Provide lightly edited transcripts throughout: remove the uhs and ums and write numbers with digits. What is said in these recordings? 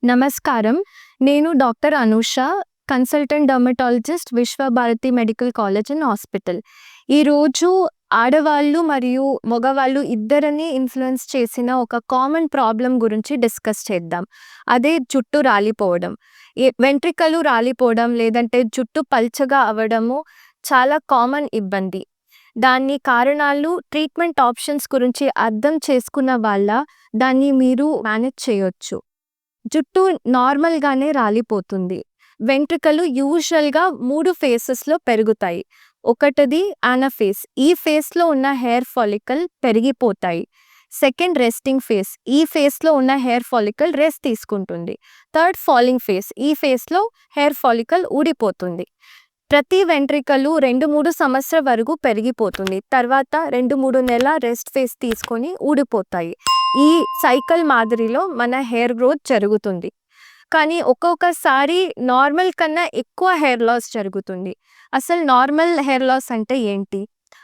నమస్కారం. నేను doctor Anusha, consultant dermatologist, Vishwabharati medical college and hospital. ఈరోజు ఆడవాళ్ళు మరియు మగవాళ్ళు ఇద్దరిని ఇన్ఫ్లుయెన్స్ చేసిన ఒక కామన్ ప్రాబ్లమ్ గురించి డిస్కస్ చేద్దాం. అదే జుట్టు రాలిపోవడం. వెంట్రుకలు రాలిపోవడం లేదంటే జుట్టు పల్చగా అవ్వడము చాలా కామన్ ఇబ్బంది. దాని కారణాలు, ట్రీట్మెంట్ ఆప్షన్స్ గురించి అర్థం చేసుకున్న వాళ్ళ దాన్ని మీరు మేనేజ్ చేయొచ్చు. జుట్టు నార్మల్‌గానే రాలిపోతుంది. వెంట్రుకలు యూజువల్‌గా 3 ఫేసెస్‌లో పెరుగుతాయి. ఒకటిది అనాఫేజ్. ఈ ఫేజ్‌లో ఉన్న హెయిర్ ఫాలికల్ పెరిగిపోతాయి. Second resting phase. ఈ ఫేజ్‌లో ఉన్న హెయిర్ ఫాలికల్ రెస్ట్ తీసుకుంటుంది. Third falling phase. ఈ ఫేజ్‌లో హెయిర్ ఫాలికల్ ఊడిపోతుంది. ప్రతి వెంట్రుకలు 2-3 సంవత్సరాల వరకు పెరిగిపోతుంది. తర్వాత 2-3 నెలల రెస్ట్ ఫేజ్ తీసుకొని ఊడిపోతాయి. ఈ సైకిల్ మాదిరిలో మన హెయిర్ గ్రోత్ జరుగుతుంది. కానీ ఒక్కొక్కసారి నార్మల్ కన్నా ఎక్కువ హెయిర్ లాస్ జరుగుతుంది. అసలు నార్మల్ హెయిర్ లాస్ అంటే ఏంటి?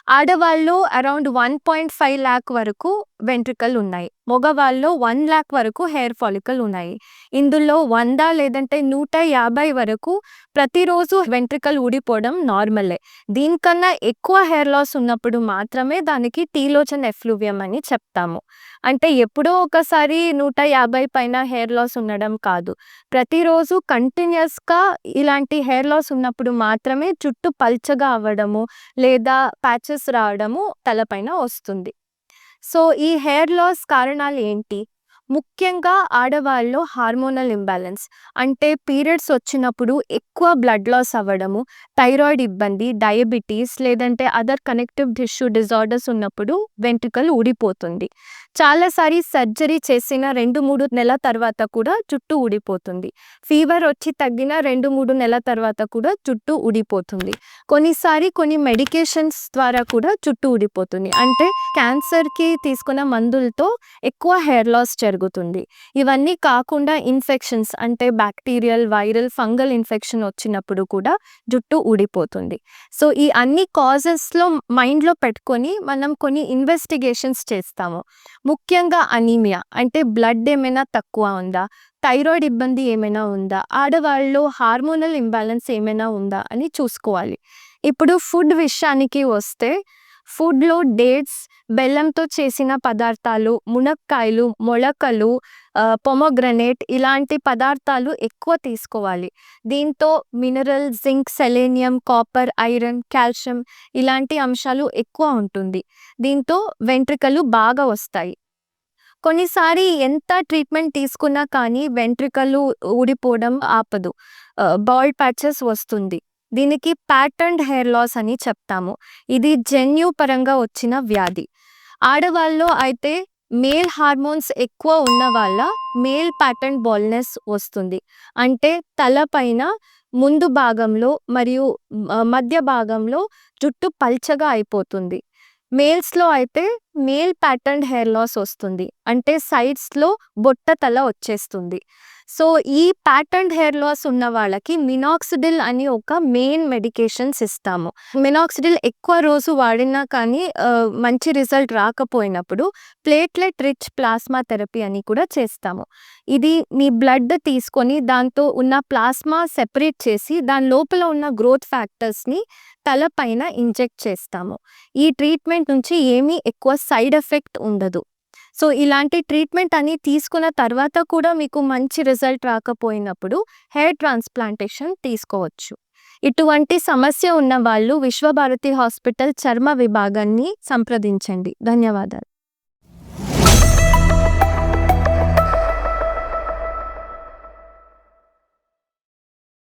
ఆడవాళ్ళు అరౌండ్ 1.5 లాక్ వరకు వెంట్రుకలు ఉన్నాయి. మగవాళ్ళు 1 లాక్ వరకు హెయిర్ ఫాలికల్ ఉన్నాయి. ఇందులో 100 లేదంటే 150 వరకు ప్రతిరోజు వెంట్రుకలు ఊడిపోవడం నార్మలే. దీనికన్నా ఎక్కువ హెయిర్ లాస్ ఉన్నప్పుడు మాత్రమే దానికి టీలోజన్ ఎఫ్లూవియం అని చెప్తాము. అంటే ఎప్పుడో ఒకసారి 150 పైన హెయిర్ లాస్ ఉండడం కాదు. ప్రతిరోజు కంటిన్యూస్‌గా ఇలాంటి హెయిర్ లాస్ ఉన్నప్పుడు మాత్రమే జుట్టు పల్చగా అవ్వడము లేదా ప్యాచెస్ రావడము తలపైన వస్తుంది. సో ఈ హెయిర్ లాస్ కారణాలు ఏంటి? ముఖ్యంగా ఆడవాళ్ళలో హార్మోనల్ ఇంబాలెన్స్ అంటే పీరియడ్స్ వచ్చినప్పుడు ఎక్కువ బ్లడ్ లాస్ అవ్వడము, థైరాయిడ్ ఇబ్బంది, డయాబెటీస్ లేదంటే అదర్ కనెక్టివ్ టిష్యూ డిజార్డర్స్ ఉన్నప్పుడు వెంట్రుకలు ఊడిపోతుంది. చాలాసారి సర్జరీ చేసిన 2-3 నెలల తర్వాత కూడా జుట్టు ఊడిపోతుంది. ఫీవర్ వచ్చి తగ్గిన 2-3 నెలల తర్వాత కూడా జుట్టు ఊడిపోతుంది. కొన్నిసారి కొన్ని మెడికేషన్స్ ద్వారా కూడా జుట్టు ఊడిపోతుంది. అంటే క్యాన్సర్‌కి తీసుకున్న మందులతో ఎక్కువ హెయిర్ లాస్ జరుగుతుంది. ఇవన్నీ కాకుండా ఇన్ఫెక్షన్స్ అంటే బ్యాక్టీరియల్, వైరల్, ఫంగల్ ఇన్ఫెక్షన్ వచ్చినప్పుడు కూడా జుట్టు ఊడిపోతుంది. సో ఈ అన్ని కాజెస్‌లో మైండ్‌లో పెట్టుకొని మనం కొన్ని ఇన్వెస్టిగేషన్స్ చేస్తాము. ముఖ్యంగా అనీమియా అంటే బ్లడ్ ఏమైనా తక్కువ ఉందా? థైరాయిడ్ ఇబ్బంది ఏమైనా ఉందా? ఆడవాళ్ళలో హార్మోనల్ ఇంబాలెన్స్ ఏమైనా ఉందా అని చూసుకోవాలి. ఇప్పుడు ఫుడ్ విషయానికి వస్తే ఫుడ్‌లో డేట్స్, బెల్లంతో చేసిన పదార్థాలు, మునక్కాయలు, మొలకలు, పొమోగ్రనేట్ ఇలాంటి పదార్థాలు ఎక్కువ తీసుకోవాలి. దీంతో mineral, zinc, selenium, copper, iron, calcium ఇలాంటి అంశాలు ఎక్కువ ఉంటుంది. దీంతో వెంట్రుకలు బాగా వస్తాయి. కొన్నిసారి ఎంత ట్రీట్మెంట్ తీసుకున్నా కానీ వెంట్రుకలు ఊడిపోవడం ఆపదు. బాల్డ్ ప్యాచెస్ వస్తుంది. దీనికి ప్యాటర్న్డ్ హెయిర్ లాస్ అని చెప్తాము. ఇది జన్యుపరంగా వచ్చిన వ్యాధి. ఆడవాళ్ళలో అయితే మేల్ హార్మోన్స్ ఎక్కువ ఉన్న వాళ్ళ మేల్ ప్యాటర్న్ బాల్డ్‌నెస్ వస్తుంది. అంటే తలపైన ముందు భాగంలో మరియు మధ్య భాగంలో జుట్టు పల్చగా అయిపోతుంది. మేల్స్‌లో అయితే మేల్ ప్యాటర్న్డ్ హెయిర్ లాస్ వస్తుంది. అంటే సైడ్స్‌లో బొట్ట తల వచ్చేస్తుంది. సో ఈ ప్యాటర్న్డ్ హెయిర్ లాస్ ఉన్న వాళ్ళకి మినాక్సిడిల్ అని ఒక మెయిన్ మెడికేషన్స్ ఇస్తాము. మినాక్సిడిల్ ఎక్కువ రోజు వాడినా కానీ మంచి రిజల్ట్ రాకపోయినప్పుడు ప్లేట్లెట్ రిచ్ ప్లాస్మా థెరపీ అని కూడా చేస్తాము. ఇది మీ బ్లడ్ తీసుకొని దాంతో ఉన్న ప్లాస్మా సెపరేట్ చేసి దాని లోపల ఉన్న గ్రోత్ ఫ్యాక్టర్స్‌ని తలపైన ఇంజెక్ట్ చేస్తాము. ఈ ట్రీట్మెంట్ నుంచి ఏమీ ఎక్కువ సైడ్ ఎఫెక్ట్ ఉండదు. సో ఇలాంటి ట్రీట్మెంట్ అని తీసుకున్న తర్వాత కూడా మీకు మంచి రిజల్ట్ రాకపోయినప్పుడు హెయిర్ ట్రాన్స్‌ప్లాంటేషన్ తీసుకోవచ్చు. ఇటువంటి సమస్య ఉన్న వాళ్ళు విశ్వభారతి హాస్పిటల్ చర్మ విభాగాన్ని సంప్రదించండి. ధన్యవాదాలు.